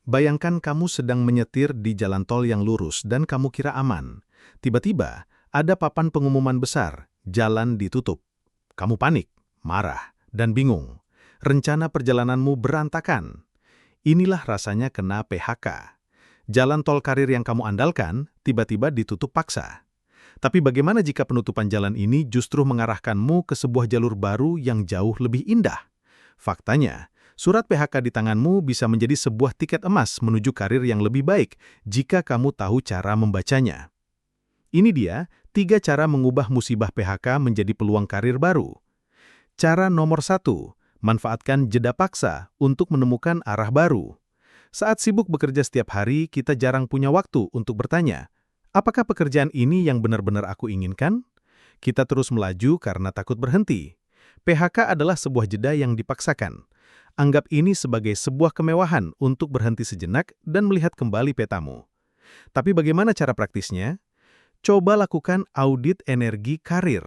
Bayangkan kamu sedang menyetir di jalan tol yang lurus dan kamu kira aman. Tiba-tiba, ada papan pengumuman besar, jalan ditutup. Kamu panik, marah, dan bingung. Rencana perjalananmu berantakan. Inilah rasanya kena PHK. Jalan tol karir yang kamu andalkan tiba-tiba ditutup paksa. Tapi bagaimana jika penutupan jalan ini justru mengarahkanmu ke sebuah jalur baru yang jauh lebih indah? Faktanya, surat PHK di tanganmu bisa menjadi sebuah tiket emas menuju karir yang lebih baik jika kamu tahu cara membacanya. Ini dia, 3 cara mengubah musibah PHK menjadi peluang karir baru. Cara nomor 1, manfaatkan jeda paksa untuk menemukan arah baru. Saat sibuk bekerja setiap hari, kita jarang punya waktu untuk bertanya, apakah pekerjaan ini yang benar-benar aku inginkan? Kita terus melaju karena takut berhenti. PHK adalah sebuah jeda yang dipaksakan. Anggap ini sebagai sebuah kemewahan untuk berhenti sejenak dan melihat kembali petamu. Tapi bagaimana cara praktisnya? Coba lakukan audit energi karir.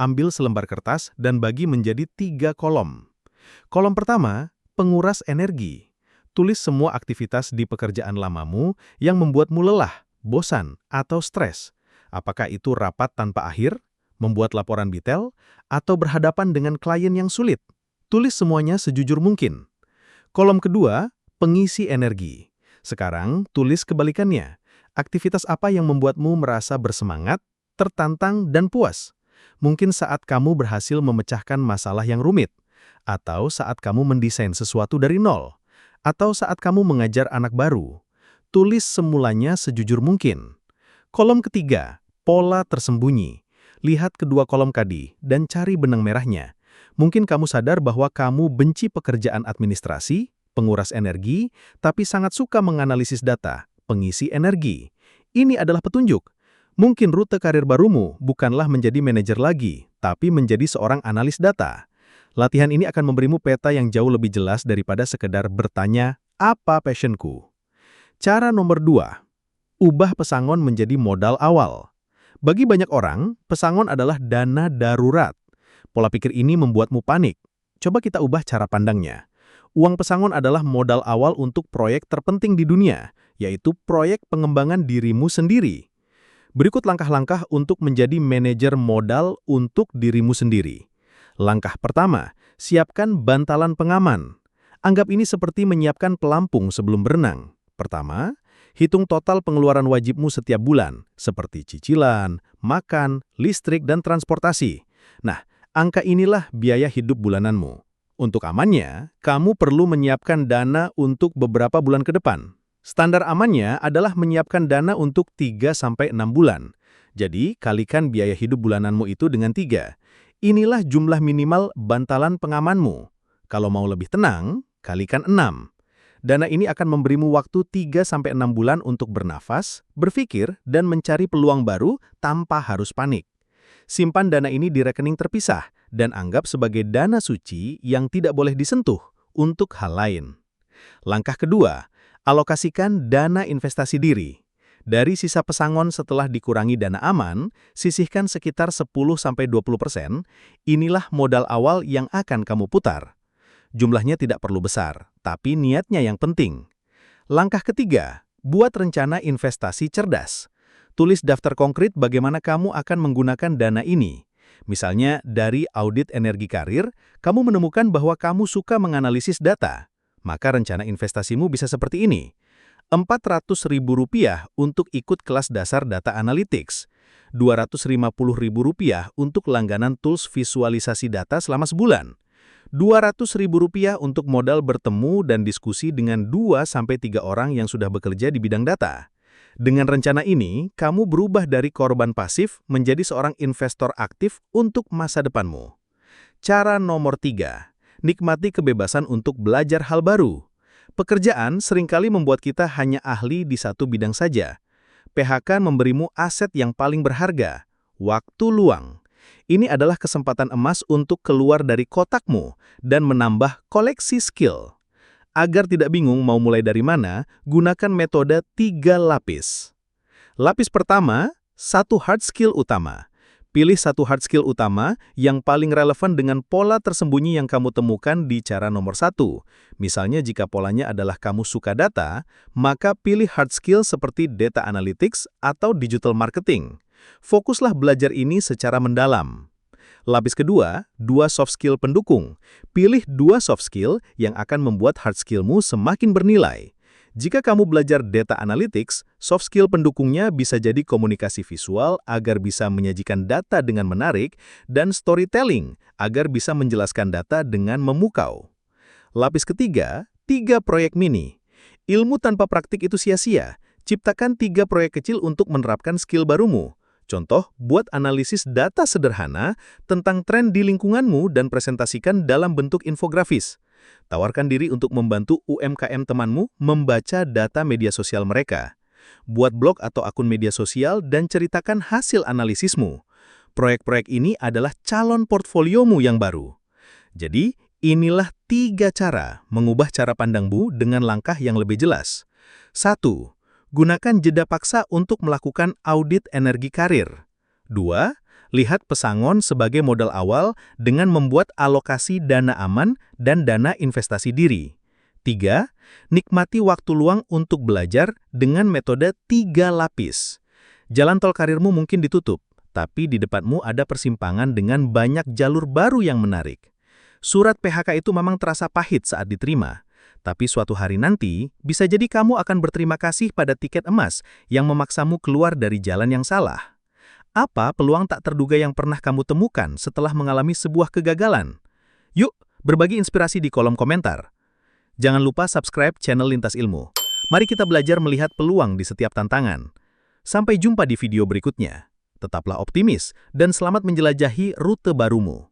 Ambil selembar kertas dan bagi menjadi 3 kolom. Kolom pertama, penguras energi. Tulis semua aktivitas di pekerjaan lamamu yang membuatmu lelah, bosan, atau stres. Apakah itu rapat tanpa akhir, membuat laporan detail, atau berhadapan dengan klien yang sulit? Tulis semuanya sejujur mungkin. Kolom kedua, pengisi energi. Sekarang, tulis kebalikannya. Aktivitas apa yang membuatmu merasa bersemangat, tertantang, dan puas? Mungkin saat kamu berhasil memecahkan masalah yang rumit, atau saat kamu mendesain sesuatu dari nol, atau saat kamu mengajar anak baru. Tulis semulanya sejujur mungkin. Kolom ketiga, pola tersembunyi. Lihat kedua kolom tadi dan cari benang merahnya. Mungkin kamu sadar bahwa kamu benci pekerjaan administrasi, penguras energi, tapi sangat suka menganalisis data, pengisi energi. Ini adalah petunjuk. Mungkin rute karir barumu bukanlah menjadi manajer lagi, tapi menjadi seorang analis data. Latihan ini akan memberimu peta yang jauh lebih jelas daripada sekedar bertanya, apa passionku? Cara nomor 2, ubah pesangon menjadi modal awal. Bagi banyak orang, pesangon adalah dana darurat. Pola pikir ini membuatmu panik. Coba kita ubah cara pandangnya. Uang pesangon adalah modal awal untuk proyek terpenting di dunia, yaitu proyek pengembangan dirimu sendiri. Berikut langkah-langkah untuk menjadi manajer modal untuk dirimu sendiri. Langkah pertama, siapkan bantalan pengaman. Anggap ini seperti menyiapkan pelampung sebelum berenang. Pertama, hitung total pengeluaran wajibmu setiap bulan, seperti cicilan, makan, listrik, dan transportasi. Nah, angka inilah biaya hidup bulananmu. Untuk amannya, kamu perlu menyiapkan dana untuk beberapa bulan ke depan. Standar amannya adalah menyiapkan dana untuk 3-6 bulan. Jadi, kalikan biaya hidup bulananmu itu dengan 3. Inilah jumlah minimal bantalan pengamanmu. Kalau mau lebih tenang, kalikan 6. Dana ini akan memberimu waktu 3-6 bulan untuk bernafas, berpikir, dan mencari peluang baru tanpa harus panik. Simpan dana ini di rekening terpisah dan anggap sebagai dana suci yang tidak boleh disentuh untuk hal lain. Langkah kedua, alokasikan dana investasi diri. Dari sisa pesangon setelah dikurangi dana aman, sisihkan sekitar 10-20%, inilah modal awal yang akan kamu putar. Jumlahnya tidak perlu besar, tapi niatnya yang penting. Langkah ketiga, buat rencana investasi cerdas. Tulis daftar konkret bagaimana kamu akan menggunakan dana ini. Misalnya, dari audit energi karir, kamu menemukan bahwa kamu suka menganalisis data. Maka rencana investasimu bisa seperti ini. Rp400.000 untuk ikut kelas dasar data analytics, Rp250.000 untuk langganan tools visualisasi data selama sebulan, Rp200.000 untuk modal bertemu dan diskusi dengan 2-3 orang yang sudah bekerja di bidang data. Dengan rencana ini, kamu berubah dari korban pasif menjadi seorang investor aktif untuk masa depanmu. Cara nomor 3, nikmati kebebasan untuk belajar hal baru. Pekerjaan seringkali membuat kita hanya ahli di satu bidang saja. PHK memberimu aset yang paling berharga, waktu luang. Ini adalah kesempatan emas untuk keluar dari kotakmu dan menambah koleksi skill. Agar tidak bingung mau mulai dari mana, gunakan metode 3 lapis. Lapis pertama, 1 hard skill utama. Pilih satu hard skill utama yang paling relevan dengan pola tersembunyi yang kamu temukan di cara nomor 1. Misalnya jika polanya adalah kamu suka data, maka pilih hard skill seperti data analytics atau digital marketing. Fokuslah belajar ini secara mendalam. Lapis kedua, 2 soft skill pendukung. Pilih 2 soft skill yang akan membuat hard skillmu semakin bernilai. Jika kamu belajar data analytics, soft skill pendukungnya bisa jadi komunikasi visual agar bisa menyajikan data dengan menarik, dan storytelling agar bisa menjelaskan data dengan memukau. Lapis ketiga, 3 proyek mini. Ilmu tanpa praktik itu sia-sia. Ciptakan 3 proyek kecil untuk menerapkan skill barumu. Contoh, buat analisis data sederhana tentang tren di lingkunganmu dan presentasikan dalam bentuk infografis. Tawarkan diri untuk membantu UMKM temanmu membaca data media sosial mereka. Buat blog atau akun media sosial dan ceritakan hasil analisismu. Proyek-proyek ini adalah calon portfoliomu yang baru. Jadi, inilah 3 cara mengubah cara pandangmu dengan langkah yang lebih jelas. 1. Gunakan jeda paksa untuk melakukan audit energi karir. 2. Lihat pesangon sebagai modal awal dengan membuat alokasi dana aman dan dana investasi diri. 3. Nikmati waktu luang untuk belajar dengan metode 3 lapis. Jalan tol karirmu mungkin ditutup, tapi di depanmu ada persimpangan dengan banyak jalur baru yang menarik. Surat PHK itu memang terasa pahit saat diterima, tapi suatu hari nanti bisa jadi kamu akan berterima kasih pada tiket emas yang memaksamu keluar dari jalan yang salah. Apa peluang tak terduga yang pernah kamu temukan setelah mengalami sebuah kegagalan? Yuk, berbagi inspirasi di kolom komentar. Jangan lupa subscribe channel Lintas Ilmu. Mari kita belajar melihat peluang di setiap tantangan. Sampai jumpa di video berikutnya. Tetaplah optimis dan selamat menjelajahi rute barumu.